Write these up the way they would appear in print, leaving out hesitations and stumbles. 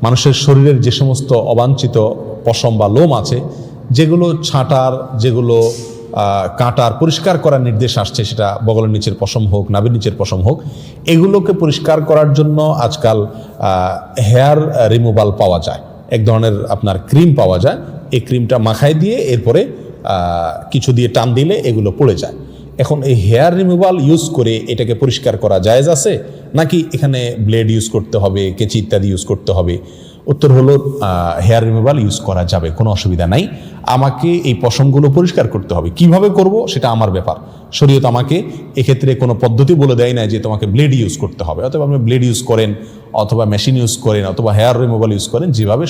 মানুষের শরীরের যে সমস্ত অবাঞ্ছিত পশম বা লোম আছে, যেগুলো ছাঁটার, যেগুলো কাটার, পরিষ্কার করার নির্দেশ আসছে, সেটা বগলের নিচের পশম হোক, নাভির নিচের পশম হোক, এগুলোকে পরিষ্কার করার জন্য আজকাল হেয়ার রিমুভাল পাওয়া যায়। এক ধরনের আপনার ক্রিম পাওয়া যায়। এই ক্রিমটা মাখায় দিয়ে এরপরে কিছু দিয়ে টান দিলে এগুলো পড়ে যায়। এখন এই হেয়ার রিমুভাল ইউজ করে এটাকে পরিষ্কার করা জায়েজ আছে, নাকি এখানে ব্লেড ইউজ করতে হবে, কেঁচি ইত্যাদি ইউজ করতে হবে? উত্তর হলো হেয়ার রিমুভাল ইউজ করা যাবে, কোনো অসুবিধা নাই। আমাকে এই পশমগুলো পরিষ্কার করতে হবে, কিভাবে করব সেটা আমার ব্যাপার। শরীয়ত আমাকে এক্ষেত্রে কোনো পদ্ধতি বলে দেয় না যে তোমাকে ব্লেড ইউজ করতে হবে। অথবা আপনি ব্লেড ইউজ করেন, অথবা মেশিন ইউজ করেন, অথবা হেয়ার রিমুভাল ইউজ করেন, যেভাবে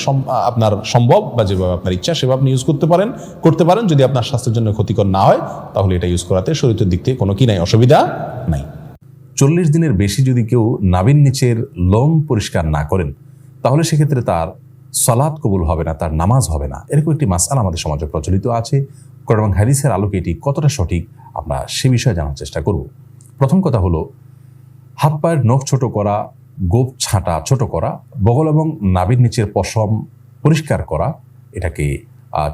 আপনার সম্ভব বা যেভাবে আপনার ইচ্ছা সেভাবে আপনি ইউজ করতে পারেন। যদি আপনার স্বাস্থ্যের জন্য ক্ষতিকর না হয় তাহলে এটা ইউজ করাতে শরীয়তের দিক থেকে কোনো কি নাই, অসুবিধা নাই। 40 দিনের বেশি যদি কেউ নাভির নিচের লোম পরিষ্কার না করেন তাহলে সেক্ষেত্রে তার সালাত কবুল হবে না, তার নামাজ হবে না। এরকম একটি মাসআলা আমাদের সমাজে প্রচলিত আছে। কোরআন এবং হাদিসের আলোকে এটি কতটা সঠিক আমরা সে বিষয়ে জানার চেষ্টা করব। প্রথম কথা হলো, হাত পায়ের নখ ছোট করা, গোপ ছাঁটা ছোট করা, বগল এবং নাভির নিচের পশম পরিষ্কার করা, এটাকে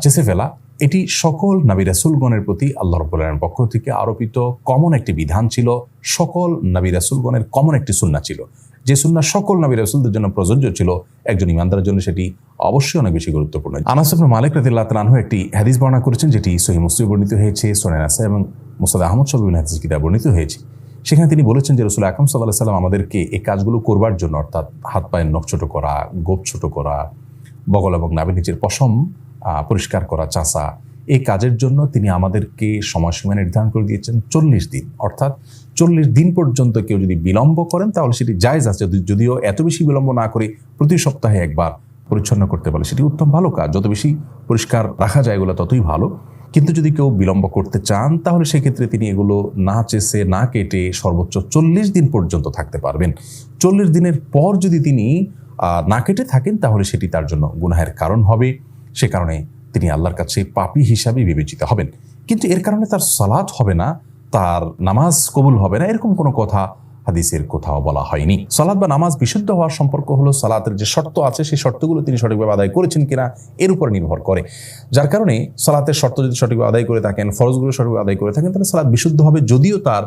চেঁচে ফেলা, এটি সকল নবী রাসূলগণের প্রতি আল্লাহ রাব্বুল আলামিনের পক্ষ থেকে আরোপিত কমন একটি বিধান ছিল। সকল নবী রাসূলগণের কমন একটি সুন্নাহ ছিল। যে সুন্নাহ সকল নবী রাসূলদের জন্য প্রযোজ্য ছিল, একজন ইমানদারের জন্য সেটি অবশ্যই অনেক বেশি গুরুত্বপূর্ণ। আনাস ইবনে মালিক রাদিয়াল্লাহু তাআলা আনহু একটি হাদিস বর্ণনা করেছেন, যেটি সহিহ মুসলিমে বর্ণিত হয়েছে, সুনান নাসাঈ এবং মুসনাদ আহমদ সহ বিভিন্ন হাদিস কিতাবে বর্ণিত হয়েছে। সেখানে তিনি বলেছেন যে রাসূল আকরাম সাল্লাল্লাহু আলাইহি ওয়াসাল্লাম আমাদেরকে এই কাজগুলো করবার জন্য, অর্থাৎ হাত পায়ের নখ ছোট করা, গোপ ছোট করা, বগল এবং নাভির নিচের পশম পরিষ্কার করা, চাষা, এই কাজের জন্য তিনি আমাদেরকে সময়সীমা নির্ধারণ করে দিয়েছেন 40 দিন। অর্থাৎ 40 দিন পর্যন্ত কেউ যদি বিলম্ব করেন তাহলে সেটি জায়েজ আছে। যদিও এত বেশি বিলম্ব না করে প্রতি সপ্তাহে একবার পরিচ্ছন্ন করতে পারে সেটি উত্তম, ভালো কাজ। যত বেশি পরিষ্কার রাখা যায় এগুলো ততই ভালো। কিন্তু যদি কেউ বিলম্ব করতে চান তাহলে সেক্ষেত্রে তিনি এগুলো না চেষে না কেটে সর্বোচ্চ 40 দিন পর্যন্ত থাকতে পারবেন। 40 দিনের পর যদি তিনি না কেটে থাকেন তাহলে সেটি তার জন্য গুনাহের কারণ হবে। সে কারণে তিনি আল্লাহর কাছে পাপী হিসাবে বিবেচিত হবেন। কিন্তু এর কারণে তার সালাত হবে না, তার নামাজ কবুল হবে না, এরকম কোনো কথা হাদিসের কোথাও বলা হয়নি। সালাত বা নামাজ বিশুদ্ধ হওয়ার সম্পর্ক হলো সালাতের যে শর্ত আছে সেই শর্তগুলো তিনি সঠিকভাবে আদায় করেছেন কিনা এর উপর নির্ভর করে। যার কারণে সালাতের শর্ত যদি সঠিকভাবে আদায় করে থাকেন, ফরজগুলো সঠিকভাবে আদায় করে থাকেন, তাহলে সালাত বিশুদ্ধ হবে। যদিও তার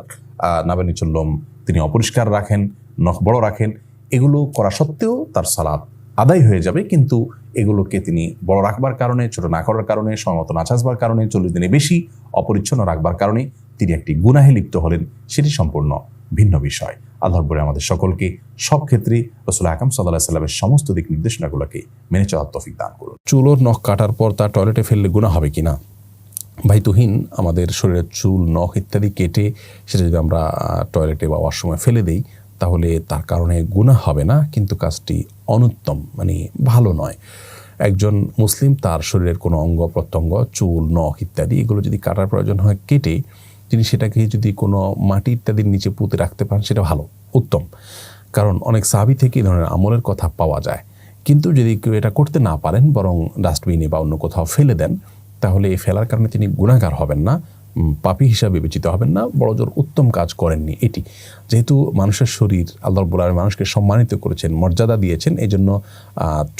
নাভির নিচের লোম তিনি অপরিষ্কার রাখেন, নখ বড় রাখেন, এগুলো করা সত্ত্বেও তার সালাত আদায় হয়ে যাবে। কিন্তু এগুলোকে তিনি বড় রাখবার কারণে, ছোট না করার কারণে, সময়মতো না চাষবার কারণে, 40 দিনে বেশি অপরিচ্ছন্ন রাখবার কারণে তিনি একটি গুনাহে লিপ্ত হলেন, সেটি সম্পূর্ণ ভিন্ন বিষয়। আল্লাহ রাব্বুল আমাদের সকলকে সব ক্ষেত্রে রাসূল আকরাম সাল্লাল্লাহু আলাইহি ওয়াসাল্লামের সমস্ত দিক নির্দেশনাগুলোকে মেনে চলার তৌফিক দান করুন। চুল ও নখ কাটার পর তা টয়লেটে ফেললে গুনাহ হবে কিনা? ভাই তুহিন, আমাদের শরীরের চুল, নখ ইত্যাদি কেটে সেটা যদি আমরা টয়লেটে বা ওয়াশরুমে ফেলে দিই তাহলে তার কারণে গুনাহ হবে না, কিন্তু কাজটি অনুত্তম, মানে ভালো নয়। একজন মুসলিম তার শরীরের কোনো অঙ্গ প্রত্যঙ্গ, চুল, নখ ইত্যাদি এগুলো যদি কাটার প্রয়োজন হয় কেটে তিনি সেটাকে যদি কোনো মাটি ইত্যাদির নিচে পুঁতে রাখতে পারেন সেটা ভালো, উত্তম। কারণ অনেক সাহাবী থেকে এই ধরনের আমলের কথা পাওয়া যায়। কিন্তু যদি কেউ এটা করতে না পারেন, বরং ডাস্টবিনে বা অন্য কোথাও ফেলে দেন, তাহলে এই ফেলার কারণে তিনি গুনাহগার হবেন না, পাপী হিসাবে বিবেচিত হবেন না, বড়জোর উত্তম কাজ করেননি। এটি যেহেতু মানুষের শরীর আল্লাহ রাব্বুল আলামিন মানুষকে সম্মানিত করেছেন, মর্যাদা দিয়েছেন, এই জন্য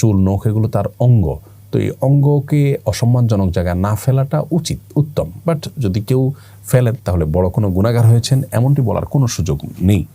চুল, নখ এগুলো তার অঙ্গ। তো এই অঙ্গকে অসম্মানজনক জায়গায় না ফেলাটা উচিত, উত্তম। বাট যদি কেউ ফেলেন তাহলে বড় কোনো গুনাহগার হয়েছেন এমনটি বলার কোনো সুযোগ নেই।